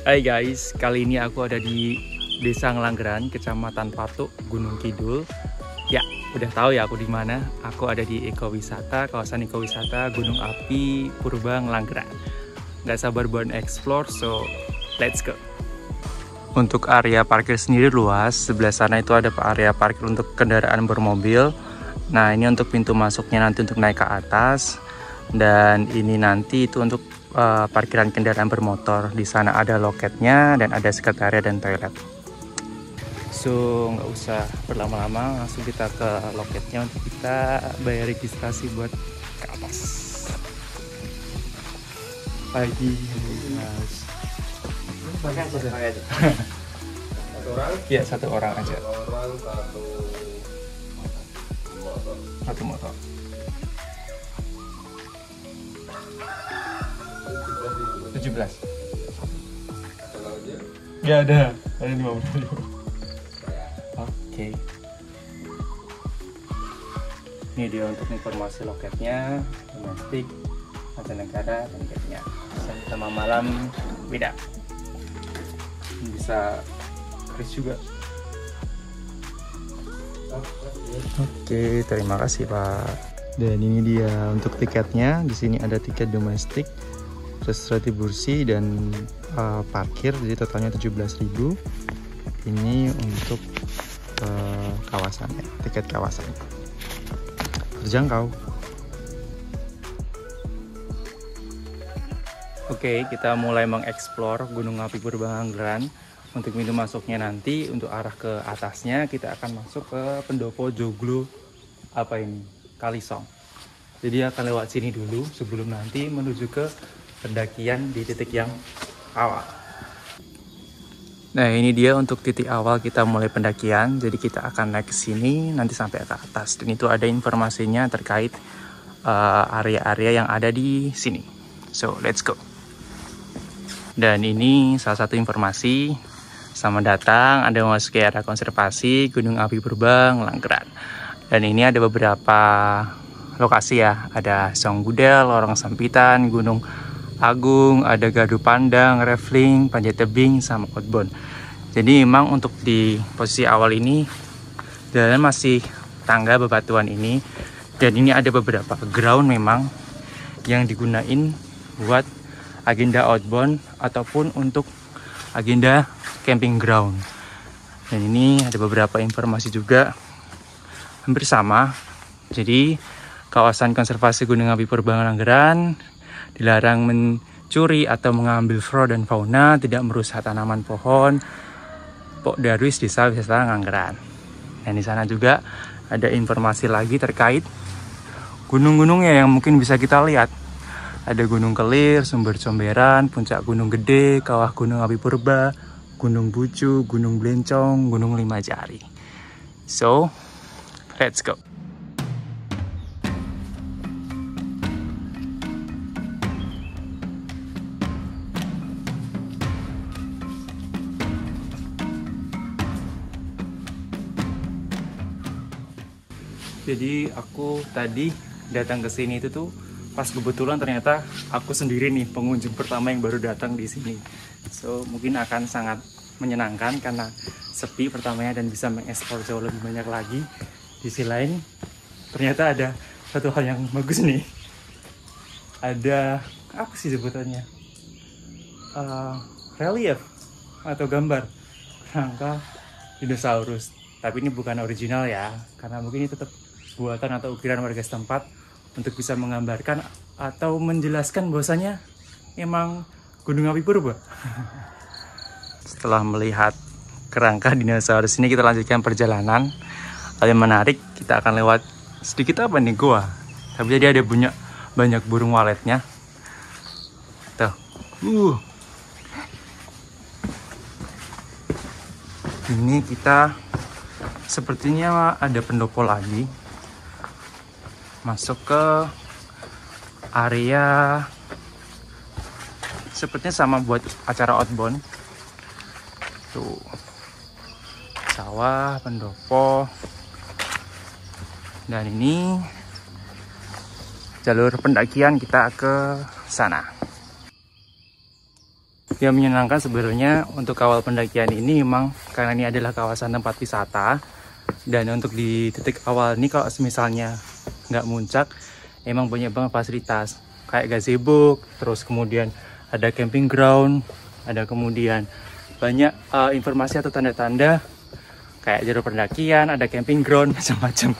Hai guys, kali ini aku ada di Desa Ngelanggeran, Kecamatan Patuk, Gunung Kidul. Ya, udah tahu ya aku di mana. Aku ada di ekowisata, kawasan ekowisata Gunung Api Purba Ngelanggeran. Nggak sabar buat explore, so let's go. Untuk area parkir sendiri luas. Sebelah sana itu ada area parkir untuk kendaraan bermobil. Nah, ini untuk pintu masuknya nanti untuk naik ke atas. Dan ini nanti itu untuk parkiran kendaraan bermotor. Di sana ada loketnya dan ada sekretariat dan toilet. So nggak usah berlama-lama, langsung kita ke loketnya untuk kita bayar registrasi buat ke atas. Pagi, mas. Pakai aja. Satu orang? Ya, satu orang aja. Orang Satu motor. $17. Gak ada 50.000. Oke. Ini dia untuk informasi loketnya, domestik, mancanegara, dan getnya. Sama malam beda. Bisa kris juga. Oke, terima kasih Pak. Dan ini dia untuk tiketnya. Di sini ada tiket domestik, retribusi dan parkir, jadi totalnya 17.000. Ini untuk kawasannya, tiket kawasan terjangkau. Oke, kita mulai mengeksplor Gunung Api Purba Ngelanggeran. Untuk pintu masuknya nanti, untuk arah ke atasnya kita akan masuk ke pendopo Joglo Kalisong. Jadi akan lewat sini dulu sebelum nanti menuju ke pendakian di titik yang awal. Nah, ini dia untuk titik awal kita mulai pendakian. Jadi kita akan naik ke sini nanti sampai ke atas. Dan itu ada informasinya terkait area-area yang ada di sini. So, let's go. Dan ini salah satu informasi. Selamat datang, Anda memasuki area konservasi Gunung Api Purba Ngelanggeran. Dan ini ada beberapa lokasi ya. Ada Songgudel, Lorong Sampitan, Gunung Agung, ada Gadu Pandang, Refling, Panjat Tebing, sama Outbound. Jadi memang untuk di posisi awal ini jalan masih tangga bebatuan ini, dan ini ada beberapa ground memang yang digunain buat agenda outbound ataupun untuk agenda camping ground. Dan ini ada beberapa informasi juga hampir sama. Jadi kawasan konservasi Gunung Api Purba Ngelanggeran dilarang mencuri atau mengambil flora dan fauna, tidak merusak tanaman pohon, Pok Darwis Desa Wisata Ngelanggeran. Dan di sana juga ada informasi lagi terkait gunung-gunungnya yang mungkin bisa kita lihat. Ada Gunung Kelir, Sumber Comberan, Puncak Gunung Gede, Kawah Gunung Api Purba, Gunung Bucu, Gunung Blencong, Gunung Limajari. So, let's go. Jadi aku tadi datang ke sini itu tuh pas kebetulan ternyata aku sendiri nih pengunjung pertama yang baru datang di sini. So mungkin akan sangat menyenangkan karena sepi pertamanya dan bisa mengeksplor jauh lebih banyak lagi. Di sisi lain ternyata ada satu hal yang bagus nih. Ada apa sih sebutannya? Relief atau gambar kerangka dinosaurus. Tapi ini bukan original ya, karena mungkin ini tetap buatan atau ukiran warga setempat untuk bisa menggambarkan atau menjelaskan bahwasanya emang Gunung Api Purba. Setelah melihat kerangka dinosaurus ini, kita lanjutkan perjalanan. Hal yang menarik, kita akan lewat sedikit apa nih, gua. Tapi jadi ada banyak burung waletnya. Tuh. Ini kita sepertinya ada pendopo lagi. Masuk ke area sepertinya sama buat acara outbound. Tuh, sawah, pendopo. Dan ini jalur pendakian kita ke sana. Yang menyenangkan sebenarnya untuk awal pendakian ini memang karena ini adalah kawasan tempat wisata. Dan untuk di titik awal ini kalau misalnya nggak muncak, emang banyak banget fasilitas. Kayak gazebo, terus kemudian ada camping ground, ada kemudian banyak informasi atau tanda-tanda kayak jalur pendakian, ada camping ground, macam-macam.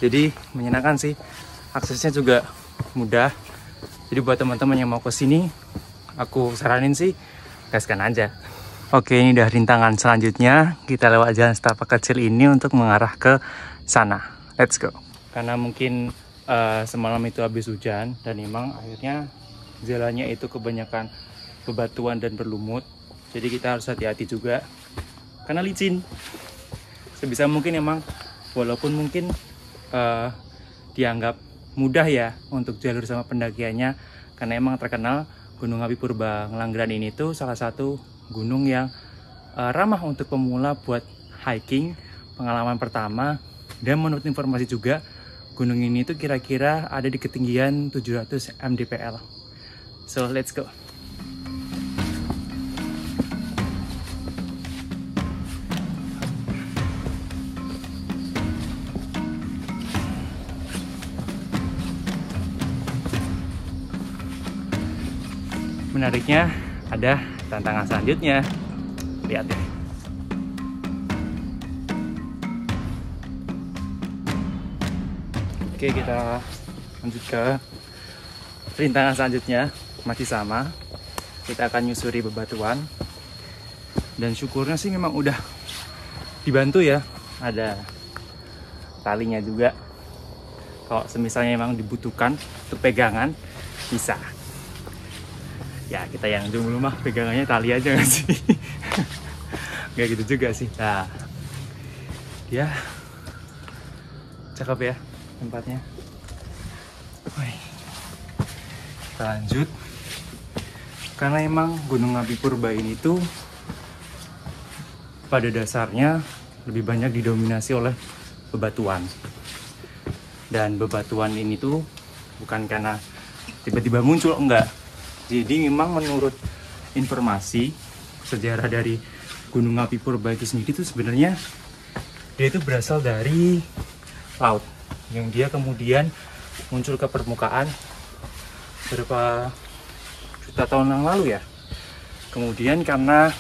Jadi menyenangkan sih, aksesnya juga mudah. Jadi buat teman-teman yang mau ke sini, aku saranin sih gaskan aja. Oke, ini udah rintangan selanjutnya. Kita lewat jalan setapak kecil ini untuk mengarah ke sana. Let's go. Karena mungkin semalam itu habis hujan dan memang akhirnya jalannya itu kebanyakan bebatuan dan berlumut. Jadi kita harus hati-hati juga karena licin. Sebisa mungkin emang walaupun mungkin dianggap mudah ya untuk jalur sama pendakiannya, karena emang terkenal Gunung Api Purba Ngelanggeran ini tuh salah satu gunung yang ramah untuk pemula buat hiking pengalaman pertama. Dan menurut informasi juga gunung ini tuh kira-kira ada di ketinggian 700 mdpl. So let's go. Menariknya ada tantangan selanjutnya. Lihat deh. Oke, kita lanjut ke rintangan selanjutnya. Masih sama, kita akan nyusuri bebatuan. Dan syukurnya sih memang udah dibantu ya, ada talinya juga. Kalau semisalnya memang dibutuhkan untuk pegangan, bisa. Ya kita yang dulu mah pegangannya tali aja nggak sih? Nggak gitu juga sih. Nah, ya cakep ya tempatnya. Wih. Kita lanjut. Karena emang Gunung Api Purba ini tuh pada dasarnya lebih banyak didominasi oleh bebatuan. Dan bebatuan ini tuh bukan karena tiba-tiba muncul, enggak. Jadi memang menurut informasi sejarah dari Gunung Api Purba itu sendiri itu sebenarnya dia itu berasal dari laut yang dia kemudian muncul ke permukaan beberapa juta tahun yang lalu ya. Kemudian karena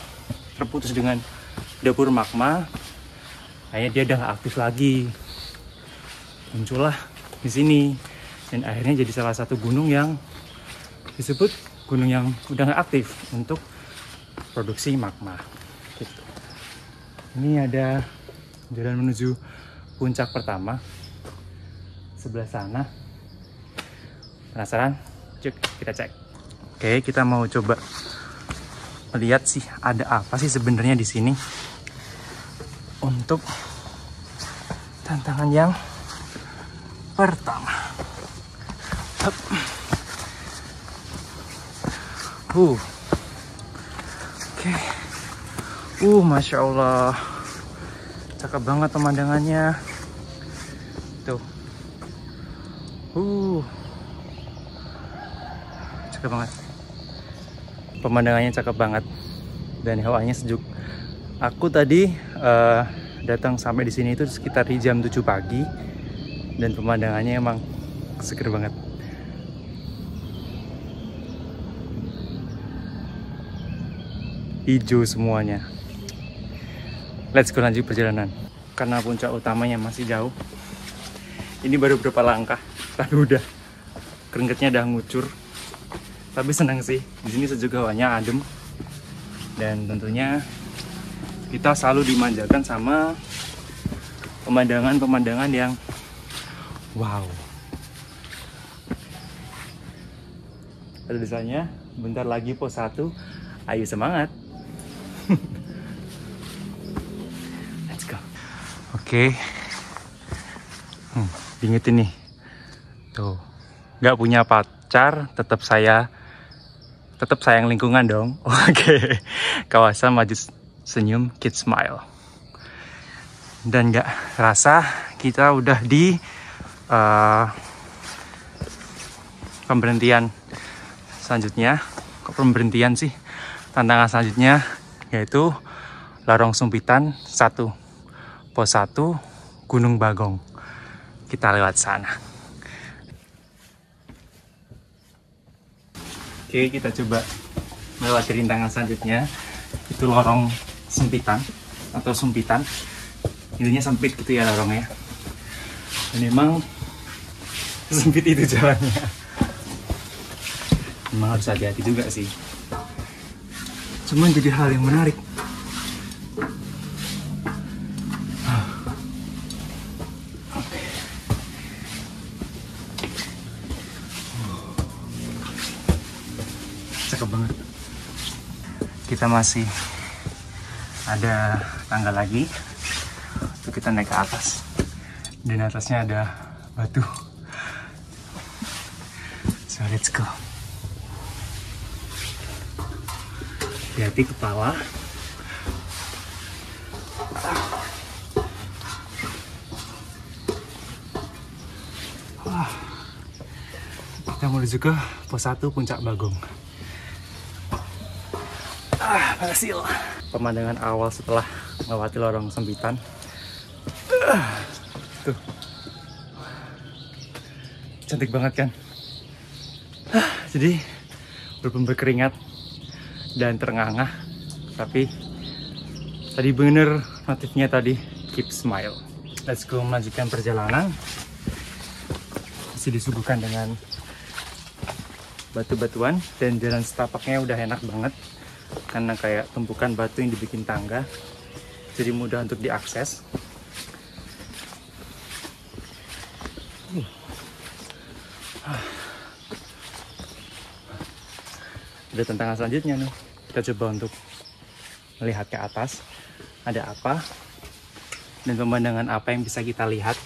terputus dengan dapur magma, akhirnya dia udah nggak aktif lagi. Muncullah di sini dan akhirnya jadi salah satu gunung yang disebut gunung yang udah nggak aktif untuk produksi magma. Gitu. Ini ada jalan menuju puncak pertama sebelah sana. Penasaran? Cuk, kita cek. Oke, kita mau coba melihat sih ada apa sih sebenarnya di sini untuk tantangan yang pertama. Hup. Oke. Masya Allah, cakep banget pemandangannya. Tuh. Cakep banget. Pemandangannya cakep banget dan hawanya sejuk. Aku tadi datang sampai di sini itu sekitar di jam 7 pagi dan pemandangannya emang seger banget. Hijau semuanya. Let's go lanjut perjalanan. Karena puncak utamanya masih jauh. Ini baru berapa langkah, tapi udah keringetnya udah ngucur. Tapi senang sih. Di sini sejuk, hawanya adem. Dan tentunya kita selalu dimanjakan sama pemandangan-pemandangan yang wow. Ada tulisannya, bentar lagi pos 1. Ayo semangat. Let's go. Oke. Diingetin nih. Tuh. Nggak punya pacar, tetap sayang lingkungan dong. Oke. Kawasan Maju Senyum Kids Smile. Dan nggak rasa kita udah di pemberhentian selanjutnya. Kok pemberhentian sih? tantangan selanjutnya yaitu Lorong Sumpitan 1, pos 1, Gunung Bagong. Kita lewat sana. Oke, kita coba melewati rintangan selanjutnya. Itu Lorong Sempitan atau Sumpitan. Intinya sempit gitu ya lorongnya. Dan memang sempit itu jalannya. Memang harus hati-hati juga sih. Cuman jadi hal yang menarik. Cakep banget. Kita masih ada tangga lagi untuk kita naik ke atas, dan atasnya ada batu. So let's go. Hati-hati kepala. Kita menuju ke pos 1 Puncak Bagong. Berhasil. Pemandangan awal setelah melewati Lorong Sempitan. Tuh. Cantik banget kan? Jadi walaupun berkeringat dan terengah-engah, tapi tadi bener motifnya tadi, keep smile. Let's go melanjutkan perjalanan. Masih disuguhkan dengan batu-batuan dan jalan setapaknya udah enak banget karena kayak tumpukan batu yang dibikin tangga, jadi mudah untuk diakses. Ada tantangan selanjutnya nih. Kita coba untuk melihat ke atas ada apa dan pemandangan apa yang bisa kita lihat,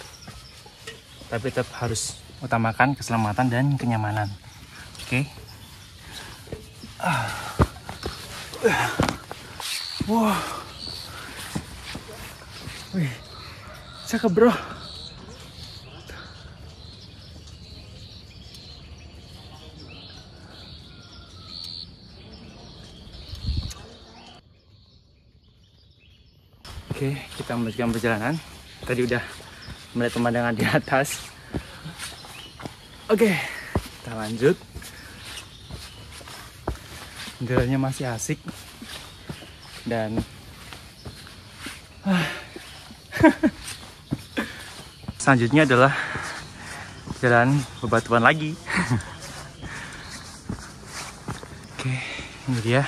tapi tetap harus utamakan keselamatan dan kenyamanan. Oke. Wow. Wih, cakep bro. Oke, kita melanjutkan perjalanan. Tadi udah melihat pemandangan di atas. Oke, kita lanjut. Jalannya masih asik dan selanjutnya adalah jalan bebatuan lagi. Oke, ini dia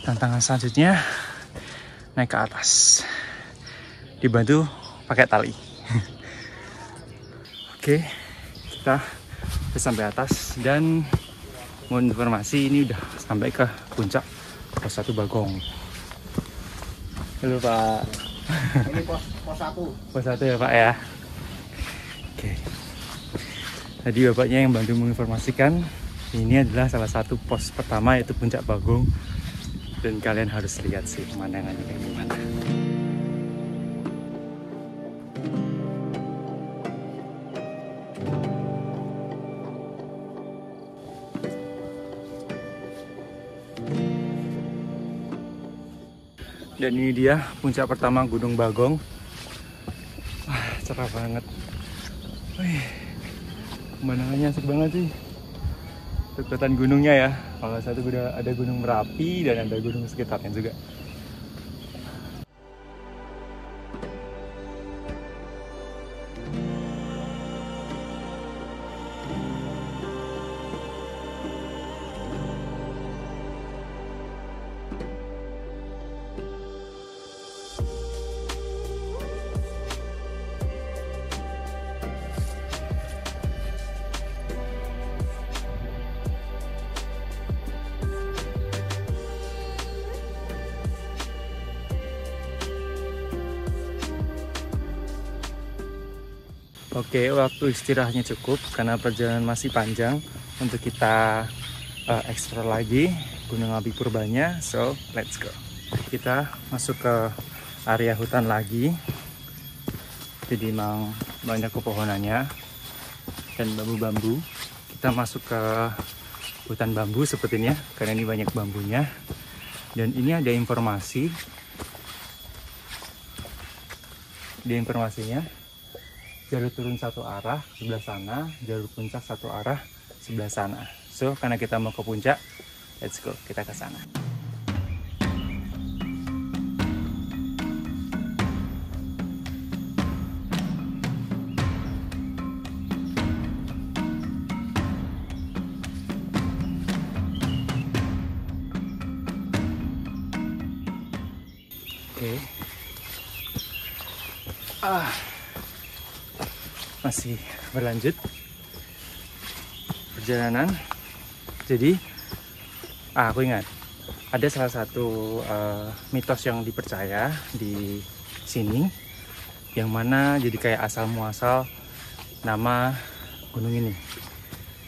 tantangan selanjutnya, naik ke atas dibantu pakai tali. Oke, kita udah sampai atas dan mau informasi ini udah sampai ke puncak pos 1 Bagong. Halo Pak. Ini pos 1. Pos 1 ya Pak ya. Oke. Tadi bapaknya yang bantu menginformasikan ini adalah salah satu pos pertama yaitu puncak Bagong, dan kalian harus lihat sih pemandangannya kayak gimana. Dan ini dia puncak pertama Gunung Bagong. Wah, cerah banget. Wih, pemandangannya asik banget sih. Kelihatan gunungnya ya. Kalau satu ada Gunung Merapi dan ada gunung sekitarnya juga. Oke, waktu istirahatnya cukup karena perjalanan masih panjang untuk kita eksplor lagi Gunung Api Purbanya. So, let's go. Kita masuk ke area hutan lagi. Jadi memang banyak pepohonannya dan bambu-bambu. Kita masuk ke hutan bambu sepertinya karena ini banyak bambunya. Dan ini ada informasi. Di informasinya, jalur turun satu arah sebelah sana, jalur puncak satu arah sebelah sana. So, karena kita mau ke puncak, let's go, kita ke sana. Oke. Masih berlanjut perjalanan. Jadi aku ingat ada salah satu mitos yang dipercaya di sini, yang mana jadi kayak asal muasal nama gunung ini.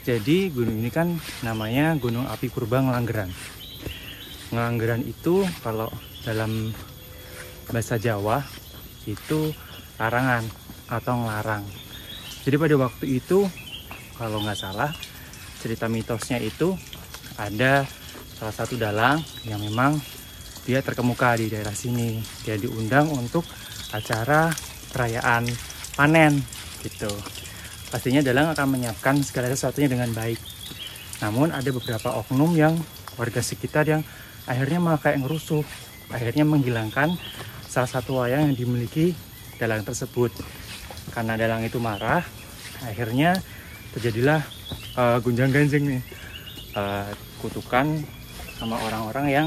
Jadi gunung ini kan namanya Gunung Api Purba Ngelanggeran. Ngelanggeran itu kalau dalam bahasa Jawa itu larangan atau ngelarang. Jadi pada waktu itu kalau nggak salah cerita mitosnya itu ada salah satu dalang yang memang dia terkemuka di daerah sini. Dia diundang untuk acara perayaan panen gitu. Pastinya dalang akan menyiapkan segala sesuatunya dengan baik. Namun ada beberapa oknum yang warga sekitar yang akhirnya malah kayak ngerusuh, akhirnya menghilangkan salah satu wayang yang dimiliki dalang tersebut. Karena dalang itu marah, akhirnya terjadilah gunjang-ganjing nih, kutukan sama orang-orang yang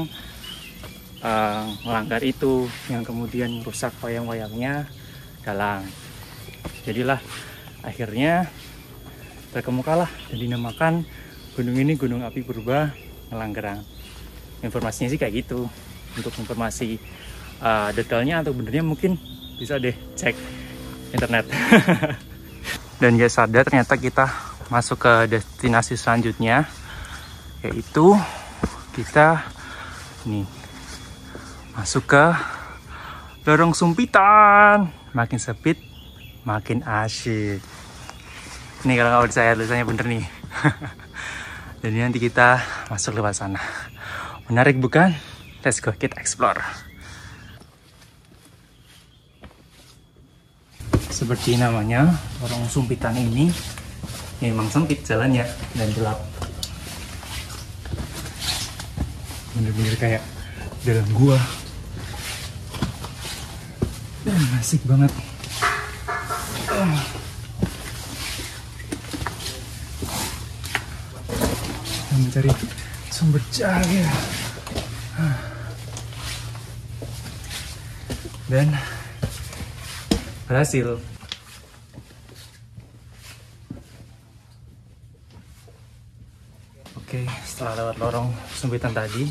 melanggar itu, yang kemudian merusak wayang-wayangnya dalang. Jadilah akhirnya terkemukalah dan dinamakan gunung ini Gunung Api Purba Ngelanggeran. Informasinya sih kayak gitu. Untuk informasi detailnya atau benernya mungkin bisa deh cek internet. Dan gak sadar ternyata kita masuk ke destinasi selanjutnya, yaitu kita nih masuk ke Lorong Sumpitan. Makin sempit makin asyik. Ini kalau nggak percaya tulisannya bener nih. Dan nanti kita masuk lewat sana. Menarik bukan? Let's go, kita explore. Seperti namanya, Lorong Sumpitan ini memang sempit jalannya dan gelap. Bener-bener kayak dalam gua. Dan asik banget. Mencari sumber cahaya. Dan berhasil. Oke, setelah lewat lorong sumpitan tadi,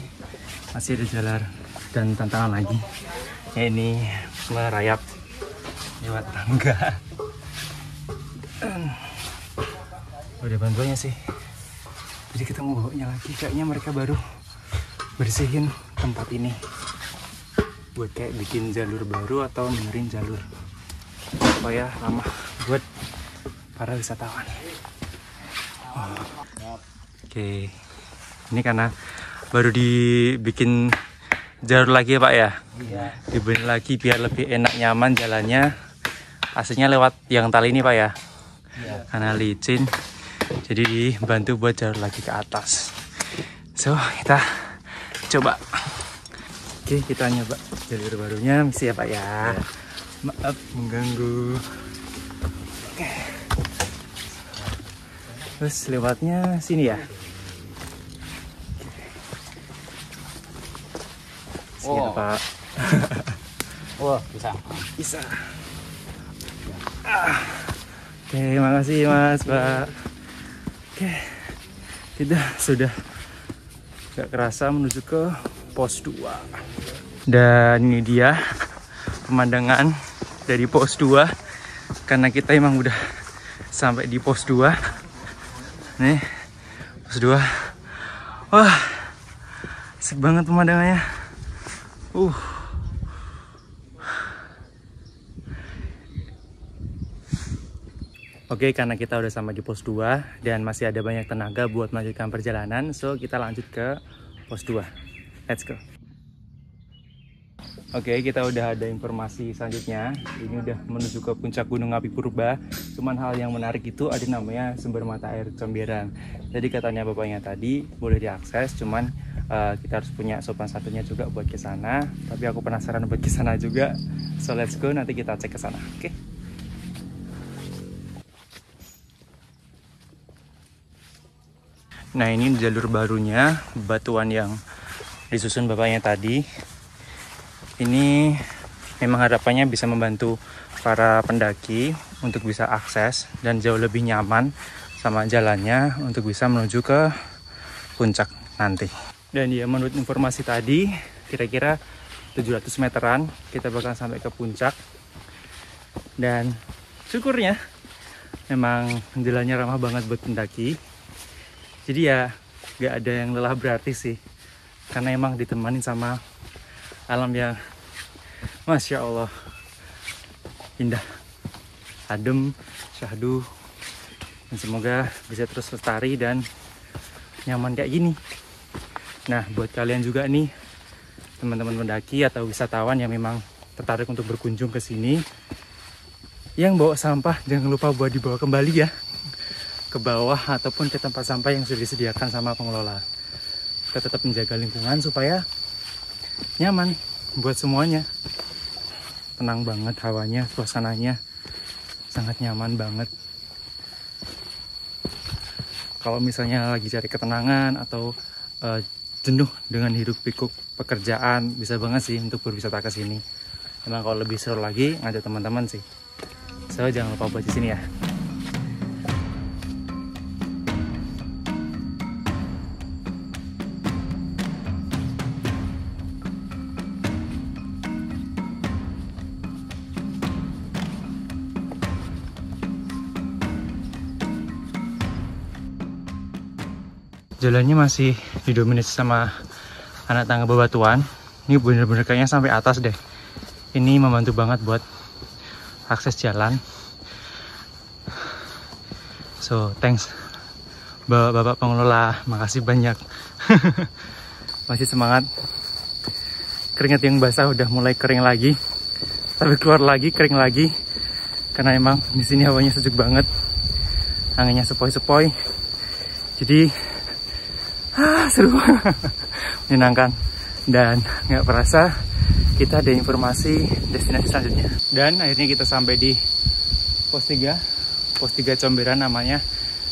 masih ada jalan dan tantangan lagi. Ya, ini merayap lewat tangga. Udah bantuannya sih. Jadi kita mau bawanya lagi. Kayaknya mereka baru bersihin tempat ini buat kayak bikin jalur baru atau benerin jalur supaya ramah buat para wisatawan. Oke, ini karena baru dibikin jalur lagi ya Pak ya? Iya. Dibenerin lagi biar lebih enak nyaman jalannya. Aslinya lewat yang tali ini Pak ya? Iya. Karena licin, jadi dibantu buat jalur lagi ke atas. So, kita coba. Oke, kita nyoba jalur barunya, misi ya Pak ya. Maaf mengganggu. Oke. Terus lewatnya sini ya. Sini Pak. Oh, bisa. Bisa. Oke, makasih Mas Pak. Oke, kita sudah gak kerasa menuju ke pos 2. Dan ini dia pemandangan dari pos 2. Karena kita emang udah sampai di pos 2. Nih, pos 2. Wah, asik banget pemandangannya. Oke, karena kita udah sampai di pos 2 dan masih ada banyak tenaga buat melanjutkan perjalanan, so kita lanjut ke pos 2. Let's go. Oke, kita udah ada informasi selanjutnya. Ini udah menuju ke puncak Gunung Api Purba. Cuman hal yang menarik itu ada namanya sumber mata air Comberan. Jadi katanya bapaknya tadi boleh diakses, cuman kita harus punya sopan santunnya juga buat ke sana. Tapi aku penasaran buat ke sana juga. So let's go, nanti kita cek ke sana. Oke. Nah, ini jalur barunya, batuan yang disusun bapaknya tadi. Ini memang harapannya bisa membantu para pendaki untuk bisa akses dan jauh lebih nyaman sama jalannya untuk bisa menuju ke puncak nanti. Dan ya, menurut informasi tadi kira-kira 700 meteran kita bakal sampai ke puncak. Dan syukurnya memang jalannya ramah banget buat pendaki. Jadi ya gak ada yang lelah berarti sih, karena emang ditemani sama alam yang Masya Allah indah, adem, syahdu, dan semoga bisa terus lestari dan nyaman kayak gini. Nah, buat kalian juga nih teman-teman pendaki atau wisatawan yang memang tertarik untuk berkunjung ke sini, yang bawa sampah jangan lupa buat dibawa kembali ya ke bawah ataupun ke tempat sampah yang sudah disediakan sama pengelola. Kita tetap menjaga lingkungan supaya nyaman buat semuanya. Tenang banget hawanya, suasananya sangat nyaman banget. Kalau misalnya lagi cari ketenangan atau jenuh dengan hiruk pikuk pekerjaan, bisa banget sih untuk berwisata ke sini. Emang kalau lebih seru lagi ngajak teman-teman sih. So jangan lupa buat di sini ya. Jalannya masih didominasi sama anak tangga bebatuan. Ini bener-bener kayaknya sampai atas deh. Ini membantu banget buat akses jalan. So thanks bapak pengelola, makasih banyak. Masih semangat. Keringat yang basah udah mulai kering lagi, tapi keluar lagi kering lagi karena emang di sini hawanya sejuk banget, anginnya sepoi-sepoi. Jadi seru, menyenangkan, dan nggak perasa kita ada informasi destinasi selanjutnya. Dan akhirnya kita sampai di pos 3 Comberan namanya.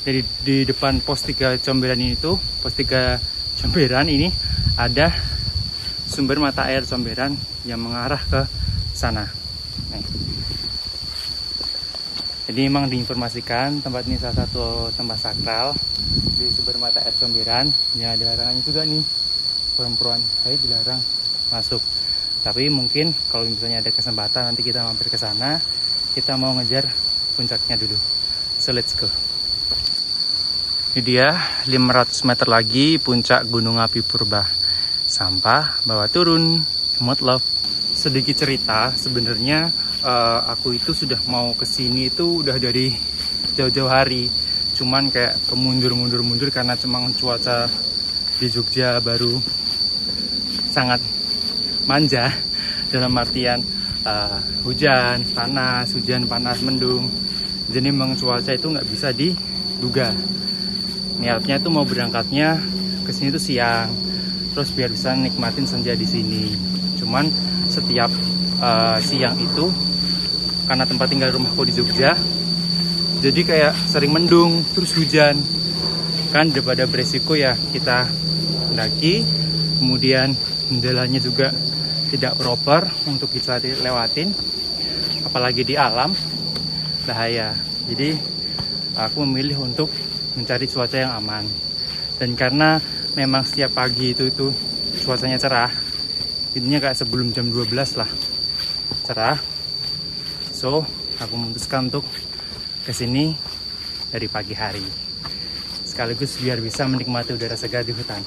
Jadi di depan pos 3 Comberan ini tuh, pos 3 Comberan ini ada sumber mata air Comberan yang mengarah ke sana. Nih. Jadi memang diinformasikan tempat ini salah satu tempat sakral di sumber mata air Comberan. Ya ada larangannya juga nih, perempuan haid dilarang masuk. Tapi mungkin kalau misalnya ada kesempatan nanti kita mampir ke sana. Kita mau ngejar puncaknya dulu. So let's go. Ini dia 500 meter lagi puncak Gunung Api Purba. Sampah bawa turun. Mod love. Sedikit cerita, sebenarnya aku itu sudah mau kesini itu udah dari jauh-jauh hari. Cuman kayak kemundur-mundur karena cemang cuaca di Jogja baru sangat manja, dalam artian hujan panas mendung. Jadi memang cuaca itu nggak bisa diduga. Niatnya tuh mau berangkatnya ke sini tuh siang, terus biar bisa nikmatin senja di sini. Cuman setiap siang itu karena tempat tinggal rumahku di Jogja, jadi kayak sering mendung terus hujan. Kan daripada beresiko ya kita mendaki, kemudian jalannya juga tidak proper untuk bisa dilewatin, apalagi di alam, bahaya. Jadi aku memilih untuk mencari cuaca yang aman. Dan karena memang setiap pagi itu cuacanya cerah, intinya kayak sebelum jam 12 lah cerah. So aku memutuskan untuk kesini dari pagi hari, sekaligus biar bisa menikmati udara segar di hutan.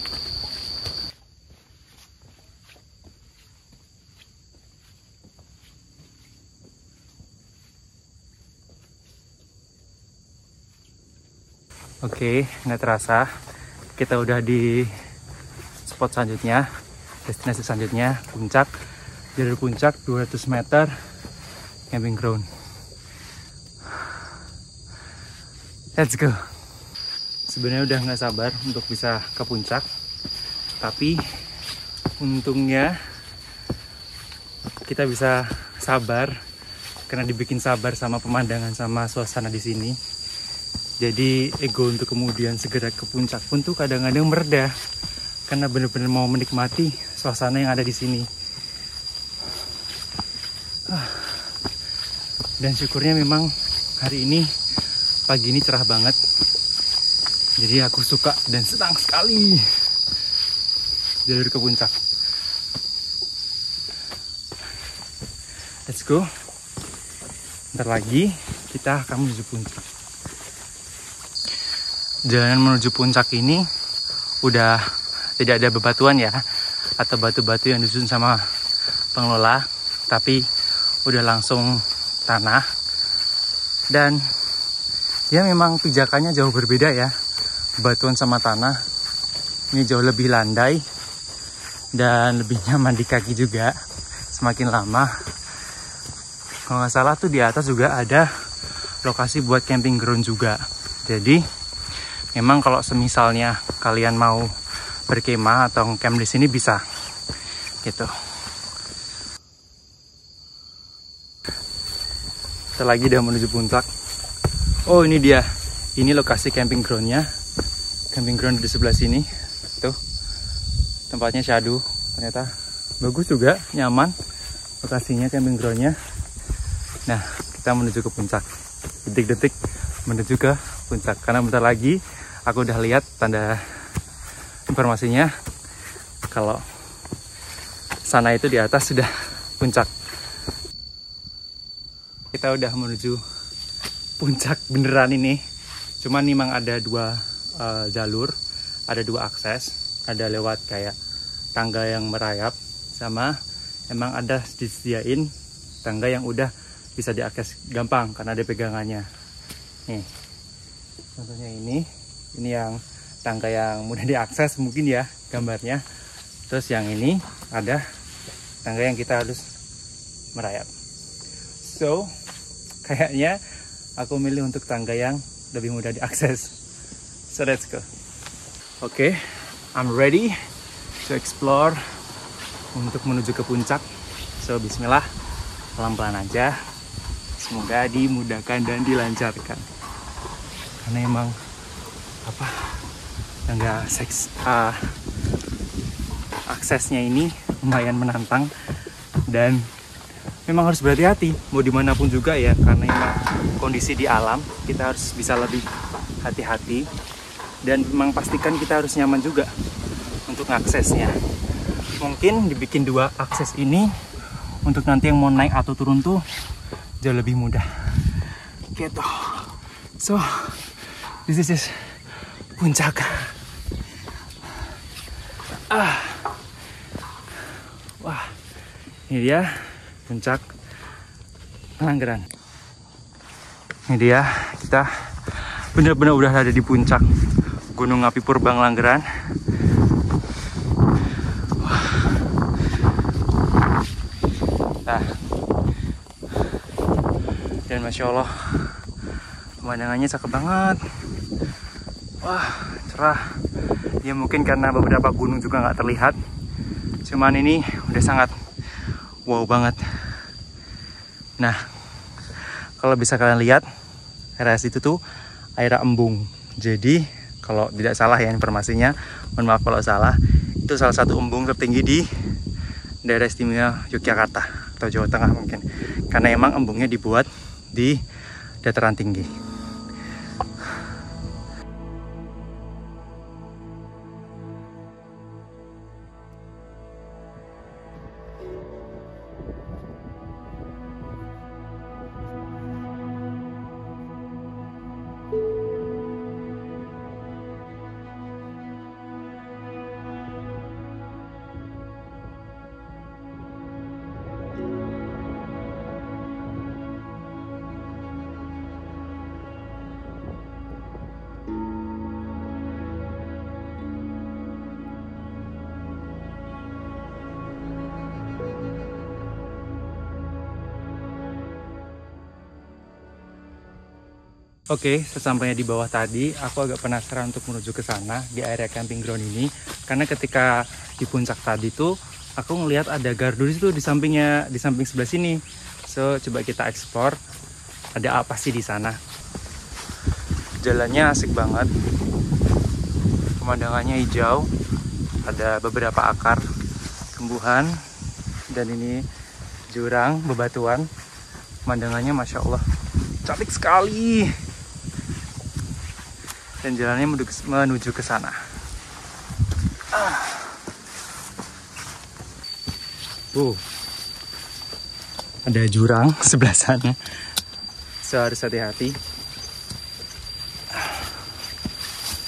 Oke, nggak terasa kita udah di spot selanjutnya, destinasi selanjutnya, puncak. jalur puncak 200 meter camping ground. Let's go. Sebenarnya udah nggak sabar untuk bisa ke puncak, tapi untungnya kita bisa sabar karena dibikin sabar sama pemandangan sama suasana di sini. Jadi ego untuk kemudian segera ke puncak pun tuh kadang-kadang mereda karena bener-bener mau menikmati suasana yang ada di sini. Dan syukurnya memang hari ini, pagi ini cerah banget. Jadi aku suka dan senang sekali jalur ke puncak. Let's go. Bentar lagi kita akan menuju puncak. Jalanan menuju puncak ini udah tidak ada bebatuan ya, atau batu-batu yang disusun sama pengelola, tapi udah langsung tanah. Dan ya memang pijakannya jauh berbeda ya, batuan sama tanah. Ini jauh lebih landai dan lebih nyaman di kaki juga semakin lama. Kalau nggak salah tuh di atas juga ada lokasi buat camping ground juga. Jadi memang kalau semisalnya kalian mau berkemah atau camp di sini bisa gitu. Kita lagi udah menuju puncak. Oh ini dia, ini lokasi camping groundnya. Camping ground di sebelah sini, tuh tempatnya syadu. Ternyata bagus juga, nyaman lokasinya camping groundnya. Nah kita menuju ke puncak. Detik-detik menuju ke puncak karena bentar lagi aku udah lihat tanda informasinya kalau sana itu di atas sudah puncak. Kita udah menuju puncak beneran ini. Cuman memang ada dua jalur, ada dua akses. Ada lewat kayak tangga yang merayap, sama emang ada disediain tangga yang udah bisa diakses gampang karena ada pegangannya. Nih, contohnya ini yang tangga yang mudah diakses mungkin ya gambarnya. Terus yang ini ada tangga yang kita harus merayap. So kayaknya aku milih untuk tangga yang lebih mudah diakses. So let's go. Oke, I'm ready to explore untuk menuju ke puncak. So bismillah, pelan-pelan aja. Semoga dimudahkan dan dilancarkan. Karena emang tangga aksesnya ini lumayan menantang dan memang harus berhati-hati mau dimanapun juga ya, karena emang kondisi di alam kita harus bisa lebih hati-hati dan memang pastikan kita harus nyaman juga untuk aksesnya. Mungkin dibikin dua akses ini untuk nanti yang mau naik atau turun tuh jauh lebih mudah gitu. So this is puncak. Wah, ini dia puncak Langgeran. Ini dia, kita benar-benar udah ada di puncak Gunung Api Purbang Langgeran. Nah, dan masya Allah pemandangannya cakep banget. Wah, cerah. Ya mungkin karena beberapa gunung juga nggak terlihat, cuman ini udah sangat wow banget. Nah, kalau bisa kalian lihat, area situ tuh air embung. Jadi kalau tidak salah ya informasinya, mohon maaf kalau salah, itu salah satu embung tertinggi di daerah istimewa Yogyakarta atau Jawa Tengah mungkin, karena emang embungnya dibuat di dataran tinggi. Oke, sesampainya di bawah tadi, aku agak penasaran untuk menuju ke sana di area camping ground ini. Karena ketika di puncak tadi tuh, aku ngelihat ada gardu itu di sampingnya, di samping sebelah sini. So, coba kita explore. Ada apa sih di sana? Jalannya asik banget. Pemandangannya hijau. Ada beberapa akar tumbuhan. Dan ini jurang bebatuan. Pemandangannya Masya Allah cantik sekali. Dan jalannya menuju ke sana. Ada jurang sebelah sana. So, harus hati-hati.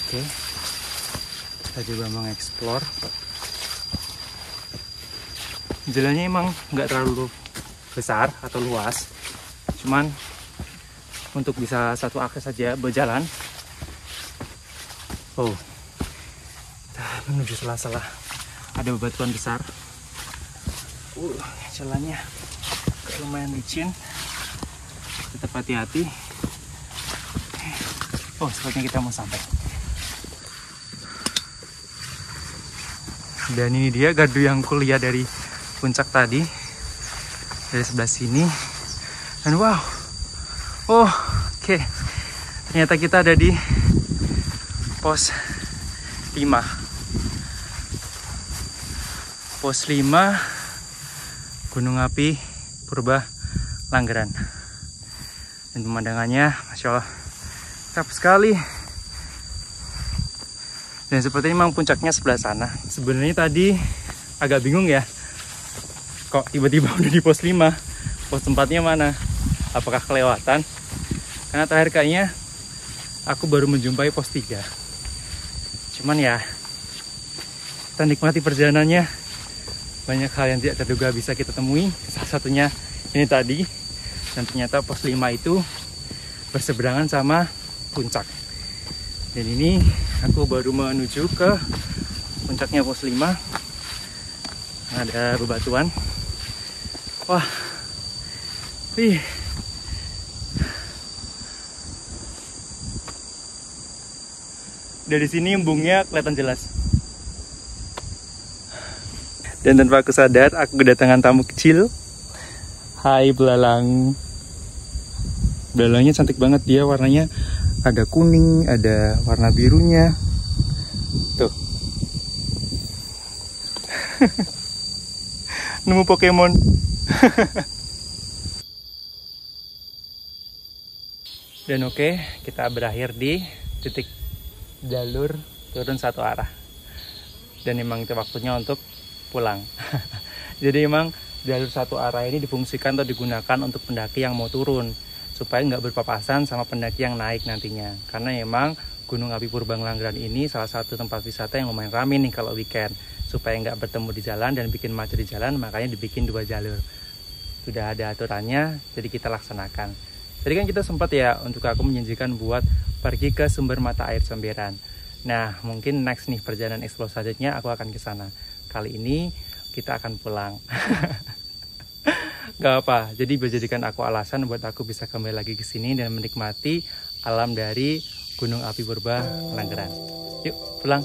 Oke. Kita coba mengeksplor. Jalannya emang nggak terlalu besar atau luas. Cuman untuk bisa satu akses saja berjalan. Oh, kita menuju sela-sela. Ada bebatuan besar. Jalannya lumayan licin. Tetap hati-hati. Oh, sepertinya kita mau sampai. Dan ini dia gardu yang kuliah dari puncak tadi. Dari sebelah sini. Dan wow. Oh, oke. Ternyata kita ada di pos 5. Pos 5 Gunung Api Purba Langgeran. Dan pemandangannya Masya Allah cakep sekali. Dan sepertinya memang puncaknya sebelah sana. Sebenarnya tadi agak bingung ya, kok tiba-tiba udah di pos 5. Pos tempatnya mana? Apakah kelewatan? Karena terakhir kayaknya aku baru menjumpai pos 3. Cuman ya, kita nikmati perjalanannya. Banyak hal yang tidak terduga bisa kita temui. Salah satunya ini tadi. Dan ternyata pos 5 itu berseberangan sama puncak. Dan ini aku baru menuju ke puncaknya pos 5. Ada bebatuan. Wah. Wih. Dari sini embungnya kelihatan jelas. Dan tanpa aku sadar, aku kedatangan tamu kecil. Hai belalang. Belalangnya cantik banget, dia warnanya ada kuning, ada warna birunya. Tuh. Nemu Pokemon. Dan oke, kita berakhir di titik jalur turun satu arah. Dan memang itu waktunya untuk pulang. Jadi memang jalur satu arah ini difungsikan atau digunakan untuk pendaki yang mau turun, supaya nggak berpapasan sama pendaki yang naik nantinya. Karena memang Gunung Api Purba Langgeran ini salah satu tempat wisata yang lumayan ramai nih kalau weekend. Supaya nggak bertemu di jalan dan bikin macet di jalan, makanya dibikin 2 jalur. Sudah ada aturannya, jadi kita laksanakan. Tadi kan kita sempat ya untuk aku menjanjikan buat pergi ke sumber mata air Somberan. Nah, mungkin next nih perjalanan explore selanjutnya aku akan ke sana. Kali ini kita akan pulang. Gak apa, jadi dijadikan aku alasan buat aku bisa kembali lagi ke sini dan menikmati alam dari Gunung Api Purba Langgeran. Yuk, pulang.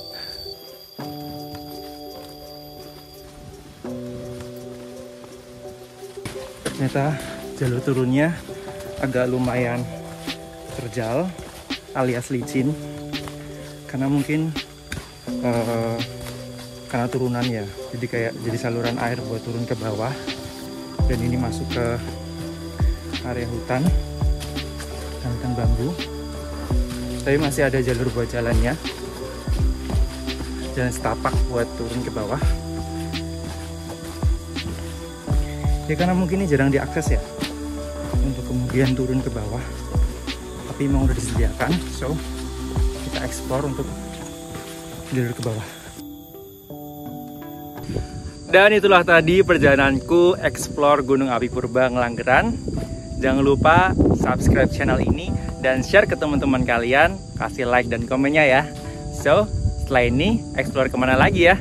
Ternyata jalur turunnya agak lumayan terjal alias licin, karena mungkin karena turunan ya, jadi saluran air buat turun ke bawah. Dan ini masuk ke area hutan bambu, tapi masih ada jalur buat jalannya, jalan setapak buat turun ke bawah ya, karena mungkin ini jarang diakses ya untuk kemudian turun ke bawah, tapi memang udah disediakan. So kita explore untuk jalur ke bawah. Dan itulah tadi perjalananku explore Gunung Api Purba Langgeran. Jangan lupa subscribe channel ini dan share ke teman-teman kalian, kasih like dan komennya ya. So setelah ini explore kemana lagi ya?